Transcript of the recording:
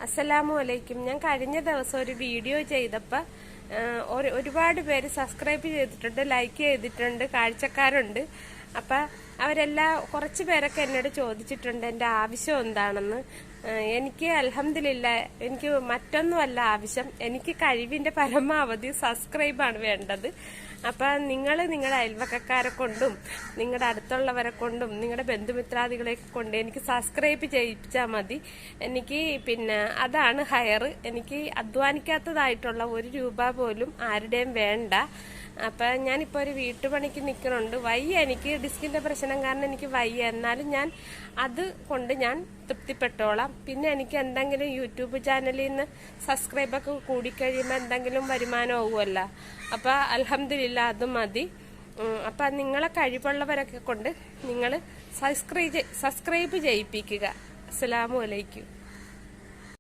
അസ്സലാമു അലൈക്കും. ഞാൻ കഴിഞ്ഞ ദിവസം ഒരു വീഡിയോ ചെയ്തപ്പോൾ ഒരുപാട് പേര് സബ്സ്ക്രൈബ് ചെയ്തിട്ടുണ്ട്, ലൈക്ക് ചെയ്തിട്ടുണ്ട്, കാഴ്ചക്കാരുണ്ട്. അപ്പം അവരെല്ലാം കുറച്ച് പേരൊക്കെ എന്നോട് ചോദിച്ചിട്ടുണ്ട് എൻ്റെ ആവശ്യം എന്താണെന്ന്. എനിക്ക് അൽഹംദുലില്ലാ, എനിക്ക് മറ്റൊന്നുമല്ല ആവശ്യം, എനിക്ക് കഴിവിൻ്റെ പരമാവധി സബ്സ്ക്രൈബാണ് വേണ്ടത്. അപ്പം നിങ്ങളുടെ അയൽവക്കക്കാരെ കൊണ്ടും നിങ്ങളുടെ അടുത്തുള്ളവരെ കൊണ്ടും നിങ്ങളുടെ ബന്ധുമിത്രാദികളെ കൊണ്ട് എനിക്ക് സബ്സ്ക്രൈബ് ചെയ്യിപ്പിച്ചാൽ മതി. എനിക്ക് അതാണ് ഹയർ. എനിക്ക് അധ്വാനിക്കാത്തതായിട്ടുള്ള 1 രൂപ പോലും ആരുടെയും വേണ്ട. അപ്പം ഞാനിപ്പോൾ ഒരു വീട്ടുപണിക്ക് നിൽക്കുന്നുണ്ട്. വയ്യ, എനിക്ക് ഡിസ്കിൻ്റെ പ്രശ്നം കാരണം എനിക്ക് വയ്യ. എന്നാലും ഞാൻ അത് കൊണ്ട് ഞാൻ തൃപ്തിപ്പെട്ടോളാം. പിന്നെ എനിക്ക് എന്തെങ്കിലും യൂട്യൂബ് ചാനലിൽ നിന്ന് സബ്സ്ക്രൈബൊക്കെ കൂടിക്കഴിയുമ്പോൾ എന്തെങ്കിലും വരുമാനമാവുമല്ലോ. അപ്പം അൽഹംദുലില്ലാ, അത് മതി. അപ്പം നിങ്ങളെ കഴിവുള്ളവരൊക്കെ കൊണ്ട് നിങ്ങൾ സബ്സ്ക്രൈബ് ചെയ്യിപ്പിക്കുക. അസ്സലാമു അലൈക്കും.